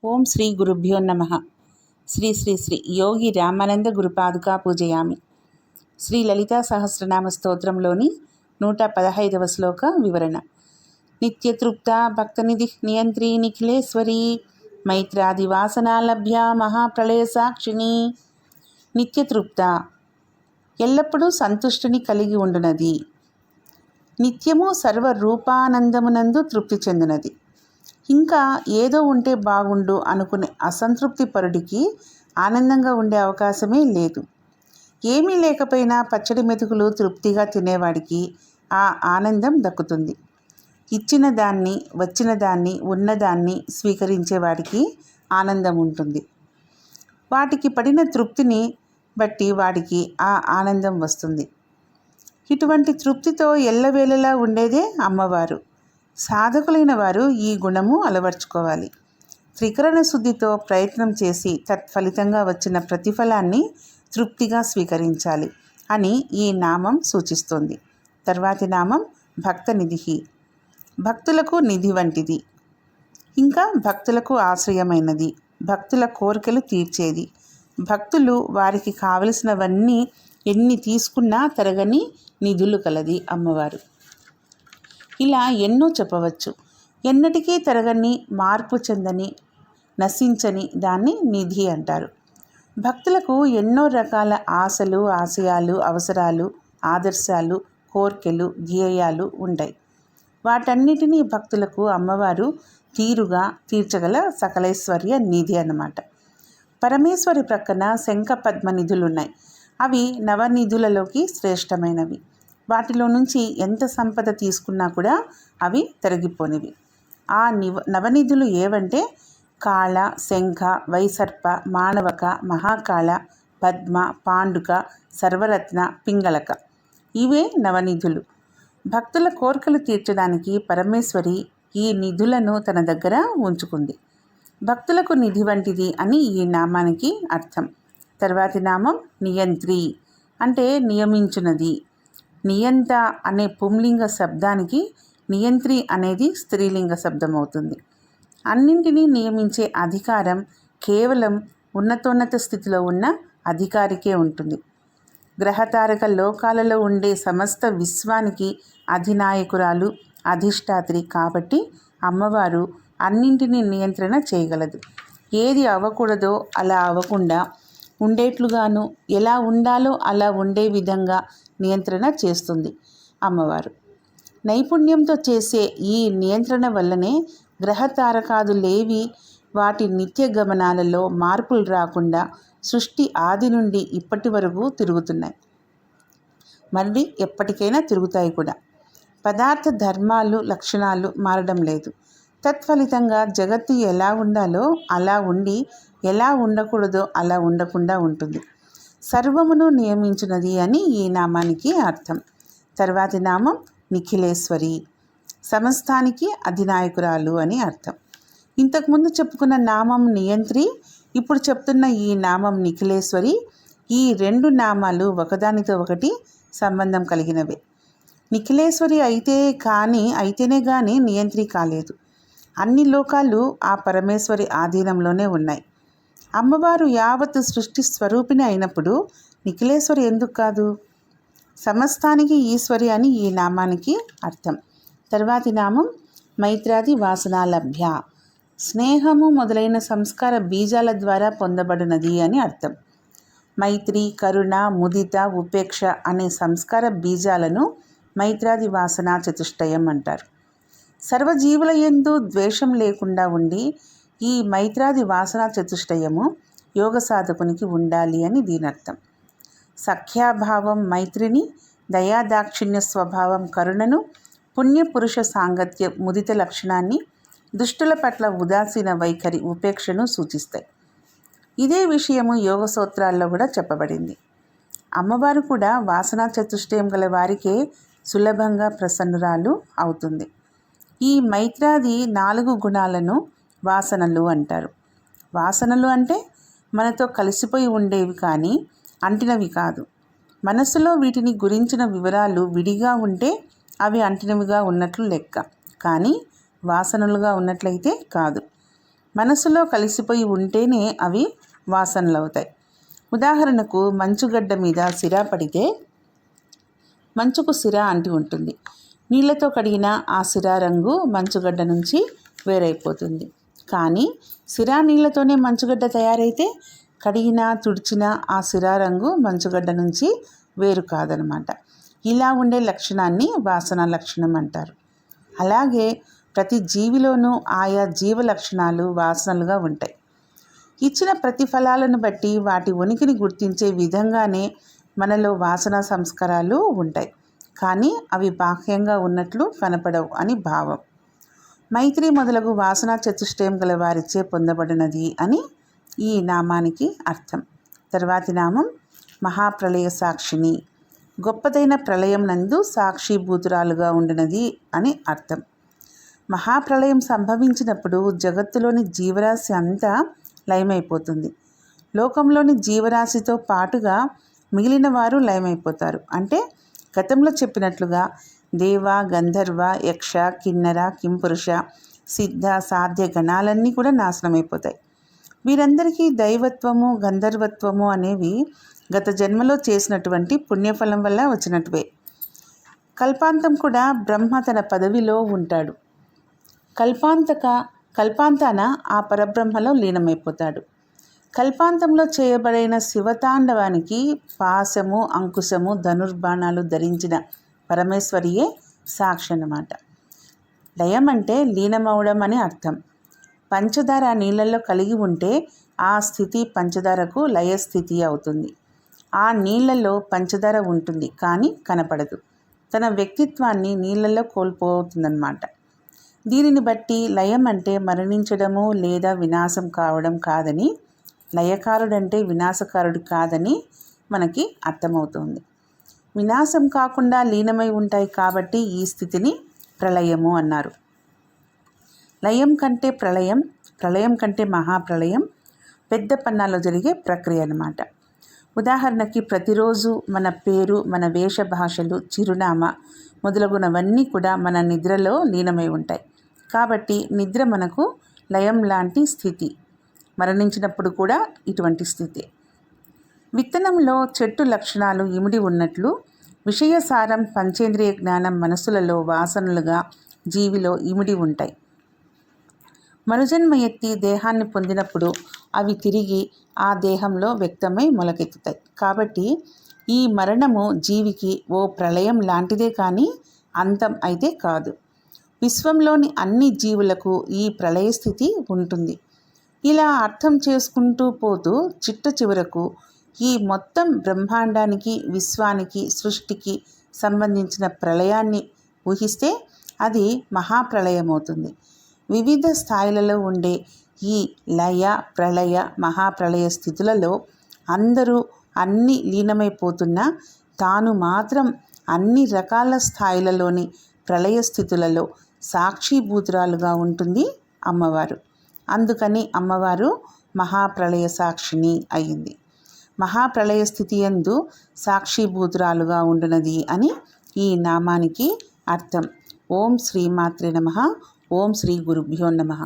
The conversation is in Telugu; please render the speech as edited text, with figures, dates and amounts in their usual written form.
ఓం శ్రీ గురుభ్యో నమ. శ్రీ శ్రీ శ్రీ యోగి రామానంద గురుపాదుకా పూజయామి. శ్రీ లలితా సహస్రనామ స్తోత్రంలోని 115వ శ్లోక వివరణ. నిత్యతృప్త భక్తనిధి నియంత్రీ నిఖిలేశ్వరీ మైత్రాదివాసనాలభ్య మహాప్రళయ సాక్షిణి. నిత్యతృప్త ఎల్లప్పుడూ సంతుష్టిని కలిగి ఉండునది. నిత్యము సర్వరూపానందమునందు తృప్తి చెందినది. ఇంకా ఏదో ఉంటే బాగుండు అనుకునే అసంతృప్తి పరుడికి ఆనందంగా ఉండే అవకాశమే లేదు. ఏమీ లేకపోయినా పచ్చడి మెతుకులు తృప్తిగా తినేవాడికి ఆ ఆనందం దక్కుతుంది. ఇచ్చిన దాన్ని, వచ్చిన దాన్ని, ఉన్నదాన్ని స్వీకరించేవాడికి ఆనందం ఉంటుంది. వాటికి పడిన తృప్తిని బట్టి వాడికి ఆ ఆనందం వస్తుంది. ఇటువంటి తృప్తితో ఎల్లవేళలా ఉండేదే అమ్మవారు. సాధకులైన వారు ఈ గుణము అలవర్చుకోవాలి. త్రికరణ శుద్ధితో ప్రయత్నం చేసి తత్ఫలితంగా వచ్చిన ప్రతిఫలాన్ని తృప్తిగా స్వీకరించాలి అని ఈ నామం సూచిస్తోంది. తర్వాతి నామం భక్తనిధి. భక్తులకు నిధి వంటిది, ఇంకా భక్తులకు ఆశ్రయమైనది, భక్తుల కోరికలు తీర్చేది. భక్తులు వారికి కావలసినవన్నీ ఎన్ని తీసుకున్నా తరగని నిధులు కలది అమ్మవారు. ఇలా ఎన్నో చెప్పవచ్చు. ఎన్నటికీ తరగని, మార్పు చెందని, నశించని దాన్ని నిధి అంటారు. భక్తులకు ఎన్నో రకాల ఆశలు, ఆశయాలు, అవసరాలు, ఆదర్శాలు, కోర్కెలు, ధ్యేయాలు ఉంటాయి. వాటన్నిటినీ భక్తులకు అమ్మవారు తీరుగా తీర్చగల సకలైశ్వర్య నిధి అన్నమాట. పరమేశ్వరి ప్రక్కన శంఖ పద్మ నిధులున్నాయి. అవి నవనిధులలోకి శ్రేష్టమైనవి. వాటిలో నుంచి ఎంత సంపద తీసుకున్నా కూడా అవి తరిగిపోనివి. ఆ నవనిధులు ఏవంటే కాళ, శంఖ, వైసర్ప, మాణవక, మహాకాళ, పద్మ, పాండుక, సర్వరత్న, పింగళక. ఇవే నవనిధులు. భక్తుల కోరికలు తీర్చడానికి పరమేశ్వరి ఈ నిధులను తన దగ్గర ఉంచుకుంది. భక్తులకు నిధి వంటిది అని ఈ నామానికి అర్థం. తర్వాతి నామం నియంత్రి, అంటే నియమించున్నది. నియంత అనే పుంలింగ శబ్దానికి నియంత్రి అనేది స్త్రీలింగ శబ్దం అవుతుంది. అన్నింటినీ నియమించే అధికారం కేవలం ఉన్నతోన్నత స్థితిలో ఉన్న అధికారికే ఉంటుంది. గ్రహతారక లోకాలలో ఉండే సమస్త విశ్వానికి అధినాయకురాలు, అధిష్టాత్రి కాబట్టి అమ్మవారు అన్నింటినీ నియంత్రణ చేయగలదు. ఏది అవ్వకూడదో అలా అవ్వకుండా ఉండేట్లుగాను, ఎలా ఉండాలో అలా ఉండే విధంగా నియంత్రణ చేస్తుంది అమ్మవారు. నైపుణ్యంతో చేసే ఈ నియంత్రణ వల్లనే గ్రహతారకాదులేవి వాటి నిత్య గమనాలలో మార్పులు రాకుండా సృష్టి ఆది నుండి ఇప్పటి వరకు తిరుగుతున్నాయి. మళ్ళీ ఎప్పటికైనా తిరుగుతాయి కూడా. పదార్థ ధర్మాలు, లక్షణాలు మారడం లేదు. తత్ఫలితంగా జగత్తు ఎలా ఉండాలో అలా ఉండి, ఎలా ఉండకూడదో అలా ఉండకుండా ఉంటుంది. సర్వమును నియమించినది అని ఈ నామానికి అర్థం. తర్వాతి నామం నిఖిలేశ్వరి, సమస్తానికి అధినాయకురాలు అని అర్థం. ఇంతకుముందు చెప్పుకున్న నామం నియంత్రి, ఇప్పుడు చెప్తున్న ఈ నామం నిఖిలేశ్వరి. ఈ రెండు నామాలు ఒకదానితో ఒకటి సంబంధం కలిగినవే. నిఖిలేశ్వరి అయితేనే కానీ నియంత్రి కాలేదు. అన్ని లోకాలు ఆ పరమేశ్వరి ఆధీనంలోనే ఉన్నాయి. అమ్మవారు యావత్ సృష్టి స్వరూపిణి అయినప్పుడు నిఖిలేశ్వరి ఎందుకు కాదు? సమస్తానికి ఈశ్వరి అని ఈ నామానికి అర్థం. తర్వాతి నామం మైత్రాది వాసనాలభ్య, స్నేహము మొదలైన సంస్కార బీజాల ద్వారా పొందబడినది అని అర్థం. మైత్రి, కరుణ, ముదిత, ఉపేక్ష అనే సంస్కార బీజాలను మైత్రాది వాసనా చతుష్టయం అంటారు. సర్వజీవుల యందు ద్వేషం లేకుండా ఉండి ఈ మైత్రాది వాసనా చతుష్టయము యోగ సాధకునికి ఉండాలి అని దీనర్థం. సఖ్యాభావం మైత్రిని, దయాదాక్షిణ్య స్వభావం కరుణను, పుణ్యపురుష సాంగత్య ముదిత లక్షణాన్ని, దుష్టుల పట్ల ఉదాసీన వైఖరి ఉపేక్షను సూచిస్తాయి. ఇదే విషయము యోగ సూత్రాల్లో కూడా చెప్పబడింది. అమ్మవారు కూడా వాసనా చతుష్టయం గల వారికే సులభంగా ప్రసన్నురాలు అవుతుంది. ఈ మైత్రాది 4 గుణాలను వాసనలు అంటారు. వాసనలు అంటే మనతో కలిసిపోయి ఉండేవి కానీ అంటినవి కాదు. మనసులో వీటిని గురించిన వివరాలు విడిగా ఉంటే అవి అంటినవిగా ఉన్నట్లు లెక్క, కానీ వాసనలుగా ఉన్నట్లయితే కాదు. మనసులో కలిసిపోయి ఉంటేనే అవి వాసనలు అవుతాయి. ఉదాహరణకు మంచుగడ్డ మీద సిరా పడితే మంచుకు సిరా అంటి ఉంటుంది. నీళ్లతో కడిగిన ఆ సిరా రంగు మంచుగడ్డ నుంచి వేరైపోతుంది. కానీ సిరా నీళ్లతోనే మంచుగడ్డ తయారైతే కడిగినా తుడిచిన ఆ సిరా రంగు మంచుగడ్డ నుంచి వేరు కాదనమాట. ఇలా ఉండే లక్షణాన్ని వాసన లక్షణం అంటారు. అలాగే ప్రతి జీవిలోనూ ఆయా జీవ లక్షణాలు వాసనలుగా ఉంటాయి. ఇచ్చిన ప్రతిఫలాలను బట్టి వాటి ఉనికిని గుర్తించే విధంగానే మనలో వాసన సంస్కారాలు ఉంటాయి. కానీ అవి బాహ్యంగా ఉన్నట్లు కనపడవు అని భావం. మైత్రి మొదలగు వాసనా చతుష్టయం గల వారిచే పొందబడినది అని ఈ నామానికి అర్థం. తర్వాతి నామం మహాప్రళయ సాక్షిని. గొప్పదైన ప్రళయం నందు సాక్షిభూతురాలుగా ఉండినది అని అర్థం. మహాప్రళయం సంభవించినప్పుడు జగత్తులోని జీవరాశి అంతా లయమైపోతుంది. లోకంలోని జీవరాశితో పాటుగా మిగిలిన వారు లయమైపోతారు. అంటే గతంలో చెప్పినట్లుగా దేవ, గంధర్వ, యక్ష, కిన్నర, కింపురుష, సిద్ధ, సాధ్య గణాలన్నీ కూడా నాశనమైపోతాయి. వీరందరికీ దైవత్వము, గంధర్వత్వము అనేవి గత జన్మలో చేసినటువంటి పుణ్యఫలం వల్ల వచ్చినట్టువే. కల్పాంతం కూడా బ్రహ్మ తన పదవిలో ఉంటాడు. కల్పాంతాన ఆ పరబ్రహ్మలో లీనమైపోతాడు. కల్పాంతంలో చేయబడిన శివతాండవానికి పాశము, అంకుశము, ధనుర్బాణాలు ధరించిన పరమేశ్వరియే సాక్షి అన్నమాట. లయం అంటే లీనమవడం అని అర్థం. పంచదార నీళ్ళల్లో కలిగి ఉంటే ఆ స్థితి పంచదారకు లయస్థితి అవుతుంది. ఆ నీళ్ళల్లో పంచదార ఉంటుంది కానీ కనపడదు. తన వ్యక్తిత్వాన్ని నీళ్ళల్లో కోల్పోతుందన్నమాట. దీనిని బట్టి లయం అంటే మరణించడము లేదా వినాశం కావడం కాదని, లయకారుడంటే వినాశకారుడు కాదని మనకి అర్థమవుతుంది. వినాశం కాకుండా లీనమై ఉంటాయి కాబట్టి ఈ స్థితిని ప్రళయము అన్నారు. లయం కంటే ప్రళయం, ప్రళయం కంటే మహాప్రళయం పెద్ద పన్నాలో జరిగే ప్రక్రియ అన్నమాట. ఉదాహరణకి ప్రతిరోజు మన పేరు, మన వేషభాషలు, చిరునామా మొదలగునవన్నీ కూడా మన నిద్రలో లీనమై ఉంటాయి. కాబట్టి నిద్ర మనకు లయం లాంటి స్థితి. మరణించినప్పుడు కూడా ఇటువంటి స్థితి. విత్తనంలో చెట్టు లక్షణాలు ఇమిడి ఉన్నట్లు విషయసారం, పంచేంద్రియ జ్ఞానం మనసులలో వాసనలుగా జీవిలో ఇమిడి ఉంటాయి. మరుజన్మ ఎత్తి దేహాన్ని పొందినప్పుడు అవి తిరిగి ఆ దేహంలో వ్యక్తమై మొలకెత్తుతాయి. కాబట్టి ఈ మరణము జీవికి ఓ ప్రళయం లాంటిదే కానీ అంతం అయితే కాదు. విశ్వంలోని అన్ని జీవులకు ఈ ప్రళయ స్థితి ఉంటుంది. ఇలా అర్థం చేసుకుంటూ పోతూ చిట్ట చివరకు ఈ మొత్తం బ్రహ్మాండానికి, విశ్వానికి, సృష్టికి సంబంధించిన ప్రళయాన్ని ఊహిస్తే అది మహాప్రళయం అవుతుంది. వివిధ స్థాయిలలో ఉండే ఈ లయ, ప్రళయ, మహాప్రళయ స్థితులలో అందరూ అన్ని లీనమైపోతున్నా తాను మాత్రం అన్ని రకాల స్థాయిలలోని ప్రళయ స్థితులలో సాక్షిభూతురాలుగా ఉంటుంది అమ్మవారు. అందుకని అమ్మవారు మహాప్రళయ సాక్షిని అయ్యింది. మహాప్రళయ స్థితి యందు సాక్షిభూతురాలుగా ఉండునది అని ఈ నామానికి అర్థం. ఓం శ్రీమాత్రే నమః. ఓం శ్రీ గురుభ్యో నమః.